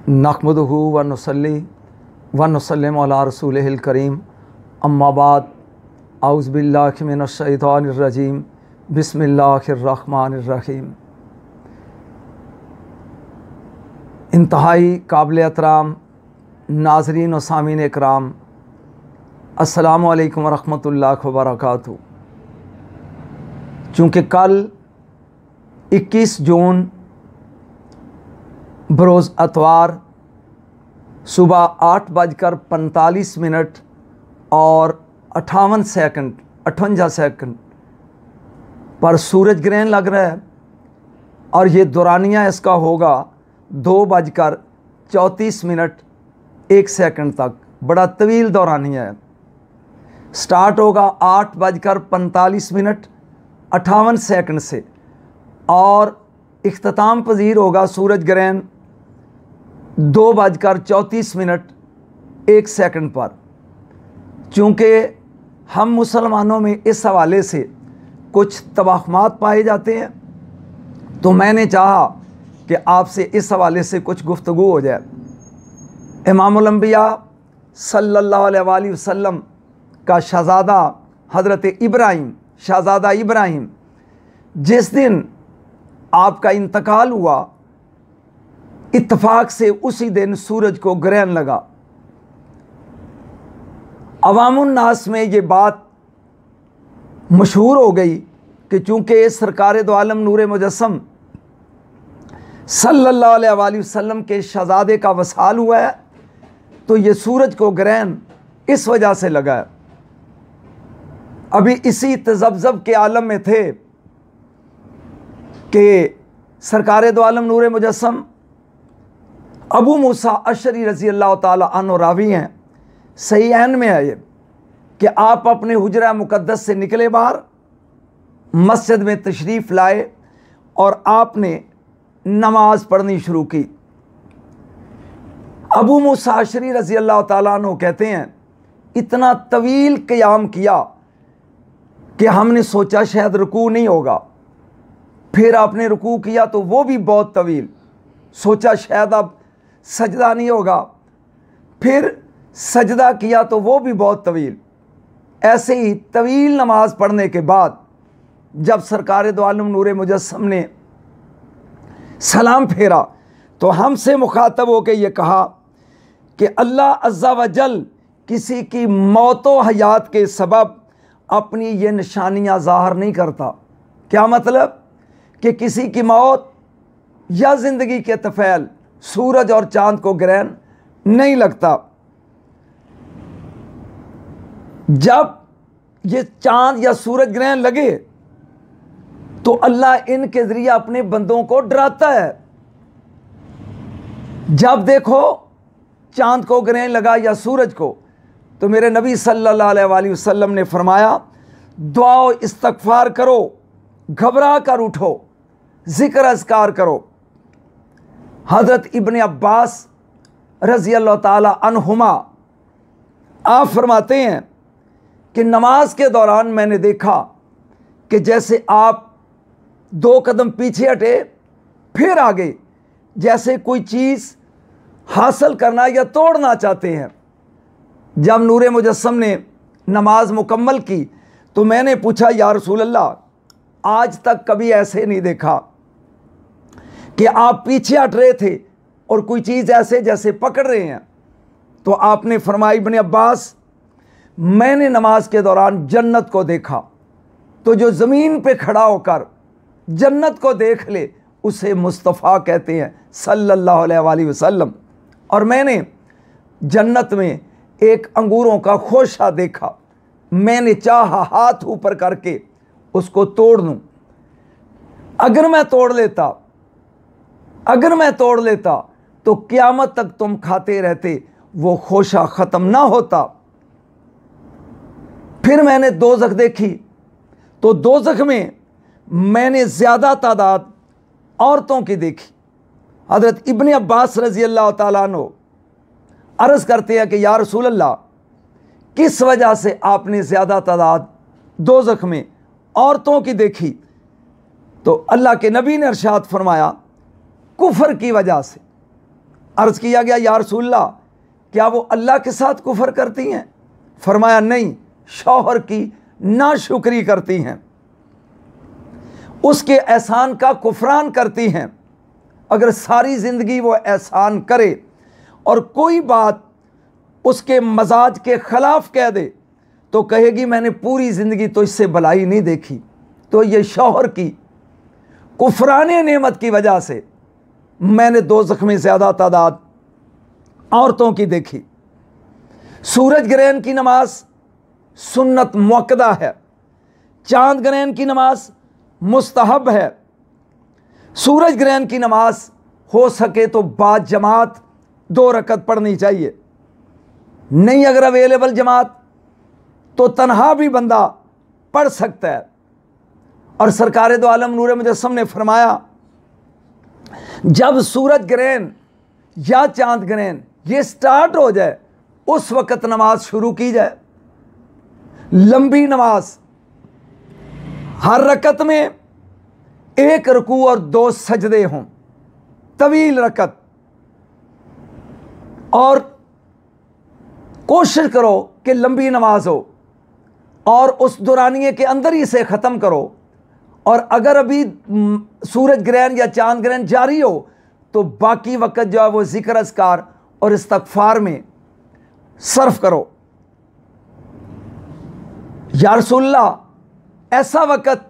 नहमदुहु व नुसल्ली व नुसल्लिम अला रसूलिहिल करीम अम्मा बाद औज़ु बिल्लाहि मिनश शैतानिर रजीम बिस्मिल्लाहिर रहमानिर रहीम। इंतहाई काबिल एहतराम नाज़रीन व सामीन इकराम, अस्सलामु अलैकुम व रहमतुल्लाहि व बरकातुहू। चूँकि कल 21 जून बरोज़ अतवार सुबह 8:45 और 58 सेकंड पर सूरज ग्रहण लग रहा है और ये दौरानिया इसका होगा 2:34 तक। बड़ा तवील दौरानिया है। स्टार्ट होगा 8:45 58 से और इख्तिताम पजीर होगा सूरज ग्रहण 2:34 पर। चूँकि हम मुसलमानों में इस हवाले से कुछ तवाहमात पाए जाते हैं, तो मैंने चाहा कि आपसे इस हवाले से कुछ गुफ्तगू हो जाए। इमामुल अंबिया सल्लल्लाहु अलैहि वसल्लम का शहज़ादा हज़रत इब्राहीम, शहज़ादा इब्राहीम, जिस दिन आपका इंतकाल हुआ, इत्तफाक से उसी दिन सूरज को ग्रहण लगा। अवामुन नास में ये बात मशहूर हो गई कि चूँकि सरकार दो आलम नूर मुजस्सम सल्लल्लाहु अलैहि वसल्लम के शहज़ादे का वसाल हुआ है, तो ये सूरज को ग्रहण इस वजह से लगा है। अभी इसी तज़ब्ज़ब के आलम में थे कि सरकार दो आलम नूर मुजस्सम अबू मूसा अशरी रज़ी अल्लाह ताला अन्हु रावी हैं, सहीहैन में है ये कि आप अपने हुजरा मुक़द्दस से निकले बाहर, मस्जिद में तशरीफ़ लाए और आपने नमाज पढ़नी शुरू की। अबू मूसा अशरी रज़ी अल्लाह ताला अन्हु कहते हैं, इतना तवील क़याम किया कि हमने सोचा शायद रुकू नहीं होगा। फिर आपने रुकू किया तो वो भी बहुत तवील, सोचा शायद अब सजदा नहीं होगा। फिर सजदा किया तो वो भी बहुत तवील। ऐसे ही तवील नमाज पढ़ने के बाद जब सरकार दो आलम नूर मुजस्सम ने सलाम फेरा, तो हमसे मुखातब होकर ये कहा कि अल्लाह अज़्ज़ा व जल किसी की मौत व हयात के सबब अपनी ये निशानियाँ ज़ाहिर नहीं करता। क्या मतलब कि किसी की मौत या ज़िंदगी के तफ़ैल सूरज और चाँद को ग्रहण नहीं लगता। जब ये चाँद या सूरज ग्रहण लगे तो अल्लाह इनके ज़रिए अपने बंदों को डराता है। जब देखो चाँद को ग्रहण लगा या सूरज को, तो मेरे नबी सल्लल्लाहु अलैहि वसल्लम ने फरमाया, दुआ व इस्तग़फ़ार करो, घबरा कर उठो, ज़िक्र अज़कार करो। हज़रत इब्न अब्बास रज़ी अल्लाह ताला अन्हुमा आप फरमाते हैं कि नमाज के दौरान मैंने देखा कि जैसे आप 2 कदम पीछे हटे फिर आगे, जैसे कोई चीज़ हासिल करना या तोड़ना चाहते हैं। जब नूर मुजस्सम ने नमाज मुकम्मल की तो मैंने पूछा, या रसूल अल्लाह, आज तक कभी ऐसे नहीं देखा कि आप पीछे हट रहे थे और कोई चीज़ ऐसे जैसे पकड़ रहे हैं। तो आपने फरमाया, इब्न अब्बास, मैंने नमाज के दौरान जन्नत को देखा, तो जो ज़मीन पे खड़ा होकर जन्नत को देख ले उसे मुस्तफ़ा कहते हैं सल्लल्लाहु अलैहि वसल्लम। और मैंने जन्नत में एक अंगूरों का खोशा देखा, मैंने चाहा हाथ ऊपर करके उसको तोड़ दूँ। अगर मैं तोड़ लेता तो क़यामत तक तुम खाते रहते, वो खोशा ख़त्म ना होता। फिर मैंने दोज़ख देखी, तो दोज़ख में मैंने ज़्यादा तादाद औरतों की देखी। हज़रत इब्न अब्बास रज़ी अल्लाह ताला अन्हु अर्ज़ करते हैं कि या रसूल अल्लाह, किस वजह से आपने ज़्यादा तादाद दोज़ख में औरतों की देखी? तो अल्लाह के नबी ने इरशाद फरमाया, कुफ्र की वजह से। अर्ज़ किया गया, या रसूलल्लाह क्या वो अल्लाह के साथ कुफर करती हैं? फरमाया नहीं, शौहर की नाशुक्री करती हैं, उसके एहसान का कुफरान करती हैं। अगर सारी ज़िंदगी वो एहसान करे और कोई बात उसके मजाज के ख़िलाफ़ कह दे तो कहेगी मैंने पूरी ज़िंदगी तो इससे भलाई नहीं देखी। तो ये शौहर की कुफराने नेमत की वजह से मैंने दोज़ख में ज़्यादा तादाद औरतों की देखी। सूरज ग्रहण की नमाज सुन्नत मुअक्कदा है, चांद ग्रहण की नमाज मुस्तहब है। सूरज ग्रहण की नमाज हो सके तो बाद जमात 2 रकत पढ़नी चाहिए, नहीं अगर अवेलेबल जमात तो तन्हा भी बंदा पढ़ सकता है। और सरकार दो आलम नूर मुजस्सम ने फरमाया, जब सूरज ग्रहण या चांद ग्रहण ये स्टार्ट हो जाए उस वक़्त नमाज शुरू की जाए। लंबी नमाज, हर रकत में 1 रुकू और 2 सजदे हों, तवील रकत। और कोशिश करो कि लंबी नमाज हो और उस दुरानिये के अंदर ही से ख़त्म करो। और अगर अभी सूरज ग्रहण या चांद ग्रहण जारी हो तो बाकी वक़्त जो है वो ज़िक्र अज़कार और इस्तग़फ़ार में सर्फ करो। या रसूलल्लाह ऐसा वक़्त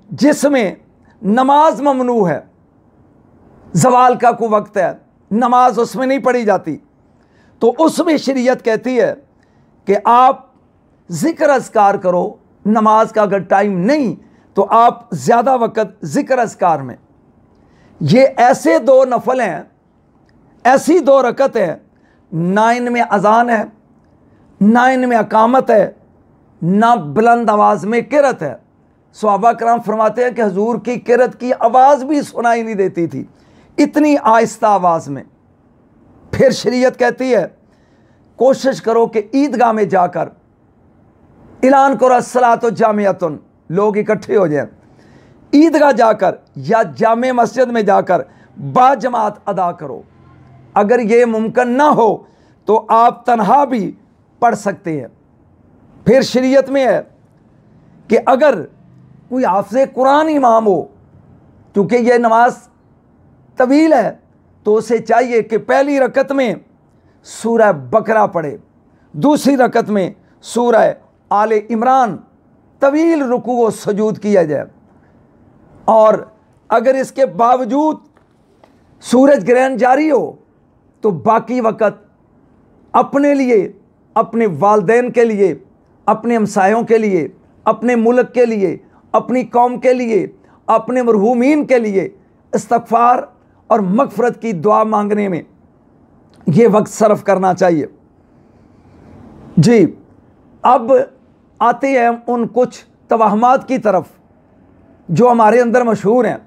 जिसमें नमाज ममनू है, ज़वाल का कोई वक्त है, नमाज उसमें नहीं पढ़ी जाती, तो उसमें शरीयत कहती है कि आप ज़िक्र अज़कार करो। नमाज का अगर टाइम नहीं तो आप ज़्यादा वक़्त ज़िक्र अज़कार में। ये ऐसे 2 नफल हैं, ऐसी 2 रकत है, ना इनमें अज़ान है, ना इनमें अकामत है, ना बुलंद आवाज़ में किरत है। सहाबा कराम फरमाते हैं कि हजूर की किरत की आवाज़ भी सुनाई नहीं देती थी, इतनी आहिस्ता आवाज़ में। फिर शरीयत कहती है कोशिश करो कि ईदगाह में जाकर ऐलान करो अस्सलातु जामिअतुन, लोग इकट्ठे हो जाएं, ईदगाह जाकर या जामे मस्जिद में जाकर बाजमात अदा करो। अगर ये मुमकिन ना हो तो आप तन्हा भी पढ़ सकते हैं। फिर शरीयत में है कि अगर कोई हाफ़िज़े कुरान इमाम हो, क्योंकि ये नमाज तवील है, तो उसे चाहिए कि पहली रकत में सूरह बकरा पढ़े, दूसरी रकत में सूरह आले इमरान, तवील रुकू व सजूद किया जाए। और अगर इसके बावजूद सूरज ग्रहण जारी हो तो बाकी वक़्त अपने लिए, अपने वालदैन के लिए, अपने हमसायों के लिए, अपने मुल्क के लिए, अपनी कौम के लिए, अपने मरहूमीन के लिए इस्तग़फ़ार और मग़फ़िरत की दुआ मांगने में ये वक्त सर्फ करना चाहिए। जी, अब आते हैं उन कुछ तवहमात की तरफ जो हमारे अंदर मशहूर हैं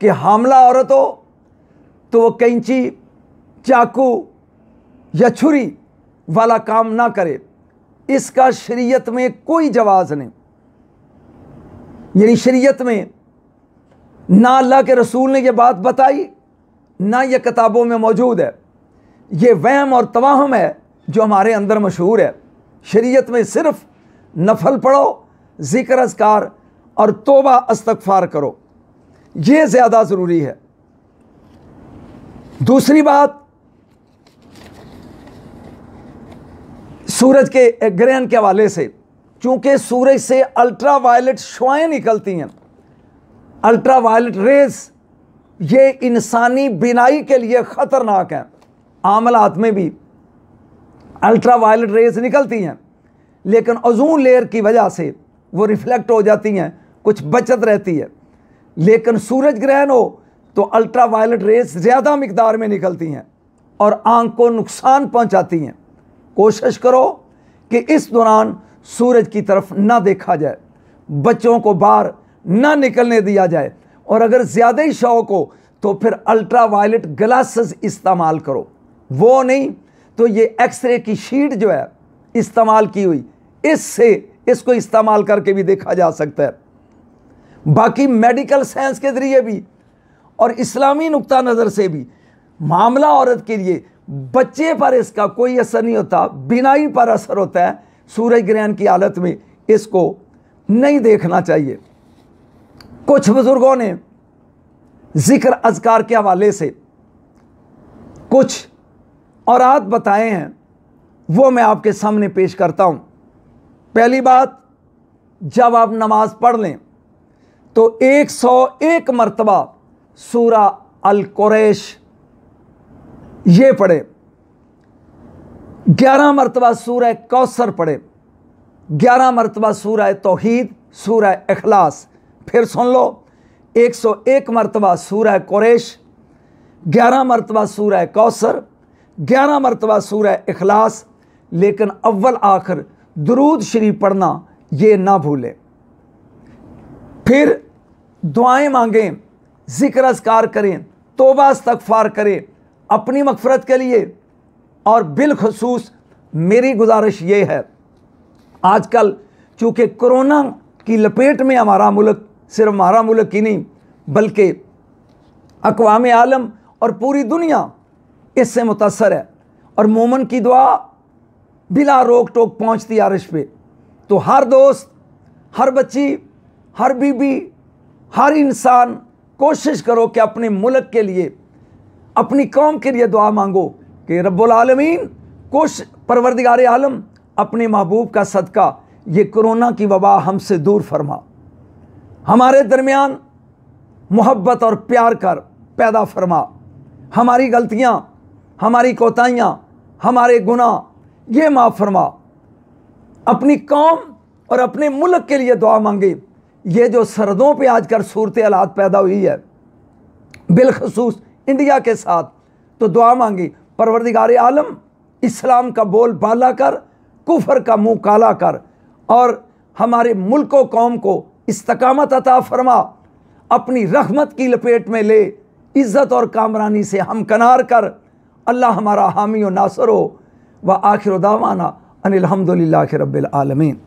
कि हामला औरत हो तो वो कैंची, चाकू या छुरी वाला काम ना करे। इसका शरीयत में कोई जवाज़ नहीं। यानी शरीयत में ना अल्लाह के रसूल ने यह बात बताई, ना ये किताबों में मौजूद है। ये वहम और तवाहम है जो हमारे अंदर मशहूर है। शरीयत में सिर्फ नफल पढ़ो, ज़िक्र अज़कार और तौबा इस्तग़फ़ार करो, ये ज़्यादा ज़रूरी है। दूसरी बात, सूरज के ग्रहण के हवाले से, चूँकि सूरज से अल्ट्रा वायलेट शुआएँ निकलती हैं, अल्ट्रा वायलेट रेज़, ये इंसानी बिनाई के लिए ख़तरनाक हैं। आमलात में भी अल्ट्रा वायलेट रेज़ निकलती हैं, लेकिन ओज़ोन लेयर की वजह से वो रिफ्लेक्ट हो जाती हैं, कुछ बचत रहती है। लेकिन सूरज ग्रहण हो तो अल्ट्रा वायलेट रेज़ ज़्यादा मिकदार में निकलती हैं और आँख को नुकसान पहुँचाती हैं। कोशिश करो कि इस दौरान सूरज की तरफ ना देखा जाए, बच्चों को बाहर ना निकलने दिया जाए, और अगर ज़्यादा ही शौक़ हो तो फिर अल्ट्रा वायलेट ग्लासेस इस्तेमाल करो। वो नहीं तो ये एक्सरे की शीट जो है इस्तेमाल की हुई, इससे इसको इस्तेमाल करके भी देखा जा सकता है। बाकी मेडिकल साइंस के ज़रिए भी और इस्लामी नुक्ता नज़र से भी मामला औरत के लिए, बच्चे पर इसका कोई असर नहीं होता, बिनाई पर असर होता है। सूरज ग्रहण की हालत में इसको नहीं देखना चाहिए। कुछ बुजुर्गों ने जिक्र अज़कार के हवाले से कुछ औरात बताए हैं, वो मैं आपके सामने पेश करता हूँ। पहली बात, जब आप नमाज पढ़ लें तो 101 मरतबा सूरा अल कुरैश ये पढ़े, 11 मरतबा सूरह कौसर पढ़े, 11 मरतबा सूरह तौहीद, सूरह इखलास। फिर सुन लो, 101 मरतबा सूरह कुरैश, 11 मरतबा सूरह कौसर, 11 मरतबा सूरह इखलास। लेकिन अव्वल आखिर दुरूद शरीफ पढ़ना ये ना भूलें। फिर दुआएं मांगें, जिक्र अज़कार करें, तौबा इस्तग़फ़ार करें अपनी मग़फ़िरत के लिए। और बिलखुसूस मेरी गुजारिश ये है, आजकल चूँकि कोरोना की लपेट में हमारा मुल्क, सिर्फ हमारा मुल्क ही नहीं बल्कि अक़वाम आलम और पूरी दुनिया इससे मुतासर है, और मोमन की दुआ बिला रोक टोक पहुँचती अर्श पे। तो हर दोस्त, हर बच्ची, हर बीबी, हर इंसान कोशिश करो कि अपने मुल्क के लिए, अपनी कौम के लिए दुआ मांगो कि रब्बुल आलमीन, परवरदिगार आलम, अपने महबूब का सदका ये कोरोना की वबा हमसे दूर फरमा, हमारे दरमियान मोहब्बत और प्यार कर पैदा फरमा, हमारी गलतियाँ, हमारी कोताहियाँ, हमारे गुनाह ये माफ़ फरमा। अपनी कौम और अपने मुल्क के लिए दुआ मांगे। ये जो सरहदों पे आजकल सूरत हालात पैदा हुई है बिलखसूस इंडिया के साथ, तो दुआ मांगी, परवरदिगार आलम इस्लाम का बोल बाला कर, कुफर का मुंह काला कर, और हमारे मुल्क व कौम को इस्तकामत अता फरमा, अपनी रहमत की लपेट में ले, इज़्ज़त और कामरानी से हमकनार कर। अल्लाह हमारा हामी व नासर हो। व आखिर दावाना अनिल हम्दुलिल्लाहि रब्बिल आलमीन।